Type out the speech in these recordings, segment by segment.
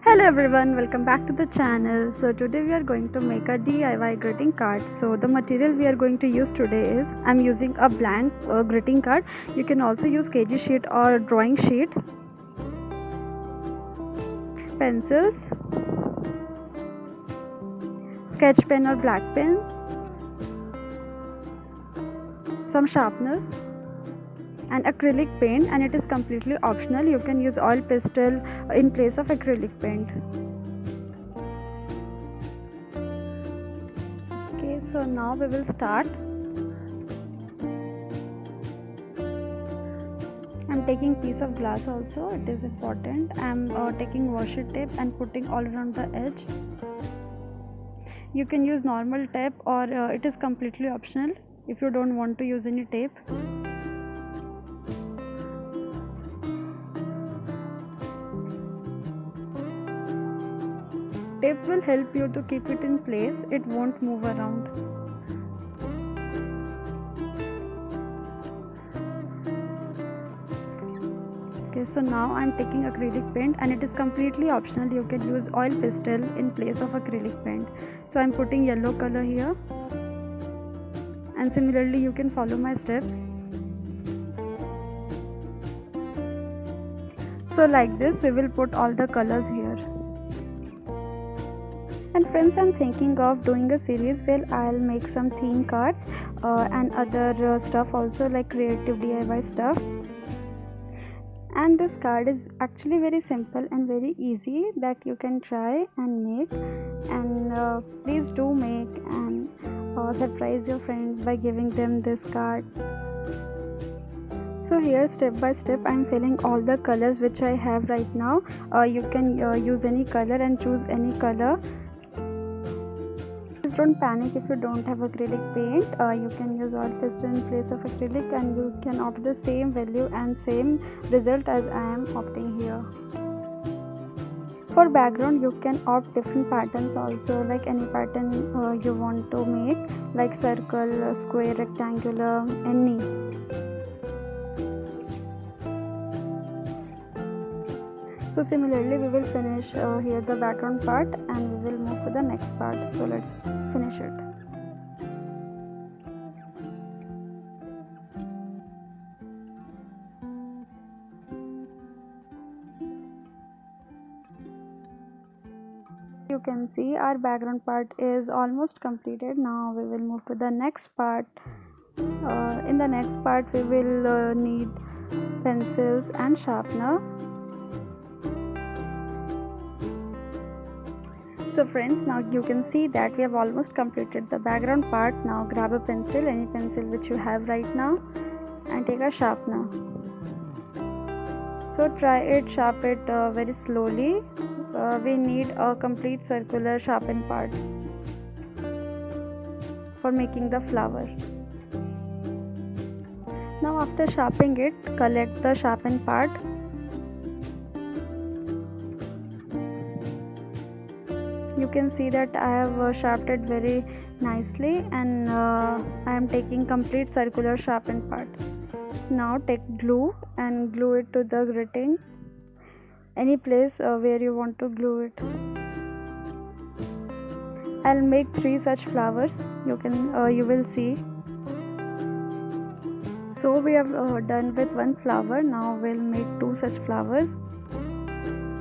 Hello everyone, welcome back to the channel. So today we are going to make a DIY greeting card. So the material we are going to use today is I'm using a blank greeting card. You can also use KG sheet or drawing sheet, pencils, sketch pen or black pen, some sharpeners and acrylic paint, and it is completely optional. You can use oil pastel in place of acrylic paint. Okay, so now we will start. I'm taking piece of glass also, it is important. I'm taking washi tape and putting all around the edge. You can use normal tape or it is completely optional if you don't want to use any tape. Tape will help you to keep it in place, it won't move around. Okay, so now I'm taking acrylic paint and it is completely optional. You can use oil pastel in place of acrylic paint. So I'm putting yellow color here, and similarly you can follow my steps. So like this we will put all the colors here. And friends, I'm thinking of doing a series where I'll make some theme cards and other stuff also, like creative DIY stuff. And this card is actually very simple and very easy that you can try and make. And please do make and surprise your friends by giving them this card. So here, step by step, I'm filling all the colors which I have right now. You can use any color and choose any color. Don't panic if you don't have acrylic paint. You can use oil pastel in place of acrylic, and you can opt the same value and same result as I am opting here. For background, you can opt different patterns also, like any pattern you want to make, like circle, square, rectangular, any. So similarly we will finish here the background part and we will move to the next part. So let's finish it. You can see our background part is almost completed. Now we will move to the next part. In the next part we will need pencils and sharpener. So friends, now you can see that we have almost completed the background part. Now grab a pencil, any pencil which you have right now, and take a sharpener. So try it, sharp it very slowly. We need a complete circular sharpened part for making the flower. Now after sharpening it, collect the sharpened part. You can see that I have sharpened it very nicely, and I am taking complete circular sharpened part. Now take glue and glue it to the greeting, any place where you want to glue it. I'll make 3 such flowers. You will see. So we have done with 1 flower. Now we'll make 2 such flowers.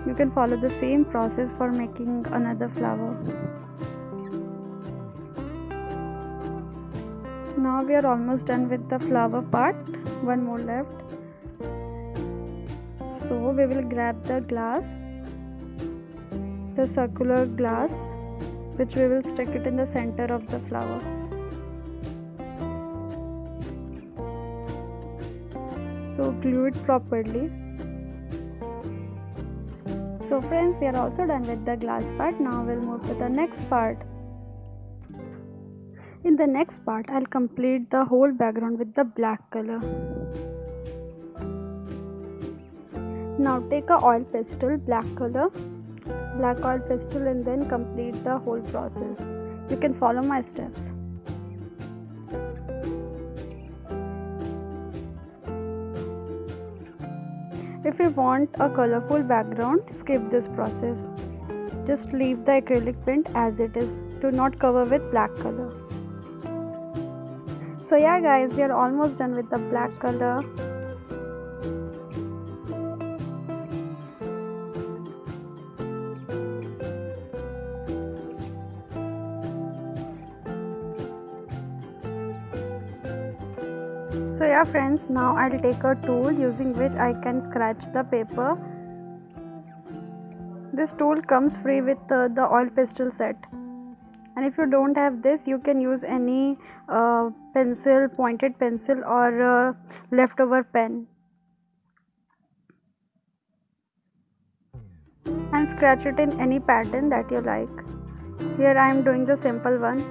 You can follow the same process for making another flower. Now we are almost done with the flower part. 1 more left. So we will grab the glass, the circular glass, which we will stick it in the center of the flower. So glue it properly. So friends, we are also done with the glass part. Now we'll move to the next part. In the next part, I'll complete the whole background with the black color. Now take a oil pastel, black color, black oil pastel, and then complete the whole process. You can follow my steps. If you want a colorful background, skip this process. just leave the acrylic paint as it is. Do not cover with black color. So yeah guys, we are almost done with the black color. So yeah friends, now I'll take a tool using which I can scratch the paper. This tool comes free with the oil pastel set, and if you don't have this, you can use any pencil, pointed pencil, or leftover pen, and scratch it in any pattern that you like. Here I am doing the simple one.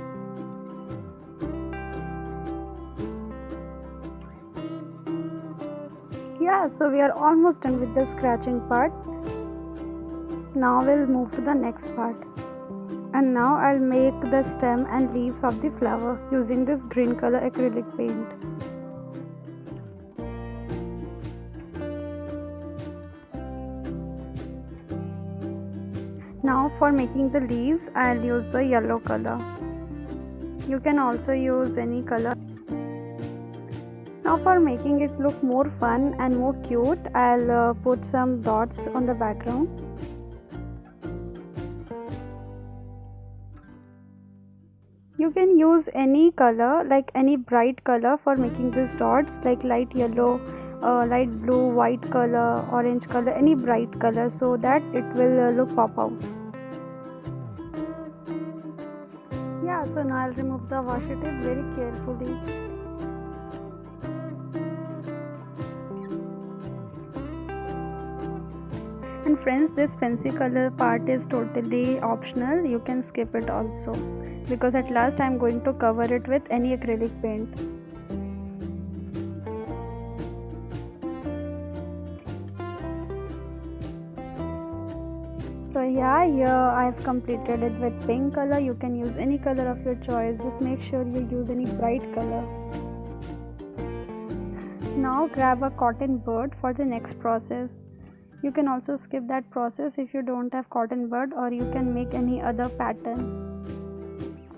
Yeah, so we are almost done with the scratching part. Now we'll move to the next part, and now I'll make the stem and leaves of the flower using this green color acrylic paint. Now for making the leaves, I'll use the yellow color. You can also use any color. Now for making it look more fun and more cute, I'll put some dots on the background. You can use any color, like any bright color for making these dots, like light yellow, light blue, white color, orange color, any bright color, so that it will look pop out. Yeah, so now I'll remove the washi tape very carefully. And friends, this fancy color part is totally optional. You can skip it also, because at last I am going to cover it with any acrylic paint. So yeah, here I have completed it with pink color. You can use any color of your choice. Just make sure you use any bright color. Now grab a cotton bud for the next process. You can also skip that process if you don't have cotton bud, or you can make any other pattern.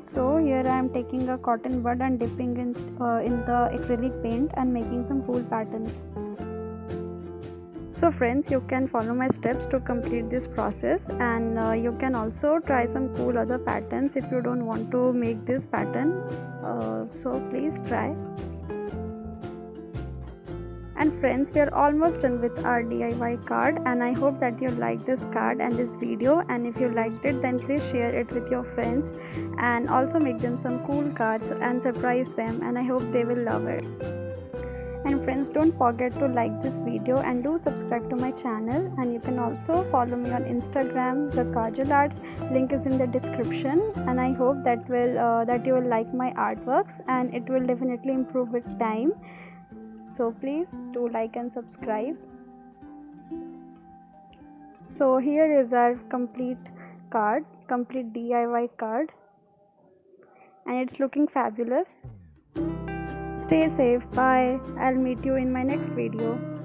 So here I am taking a cotton bud and dipping in the acrylic paint and making some cool patterns. So friends, you can follow my steps to complete this process, and you can also try some cool other patterns if you don't want to make this pattern. So please try. And friends, we are almost done with our DIY card, and I hope that you liked this card and this video, and if you liked it, then please share it with your friends and also make them some cool cards and surprise them, and I hope they will love it. And friends, don't forget to like this video and do subscribe to my channel, and you can also follow me on Instagram, the Kajal Arts. Link is in the description, and I hope that you will like my artworks, and it will definitely improve with time. So please do like and subscribe. So here is our complete DIY card, and it's looking fabulous. Stay safe. Bye. I'll meet you in my next video.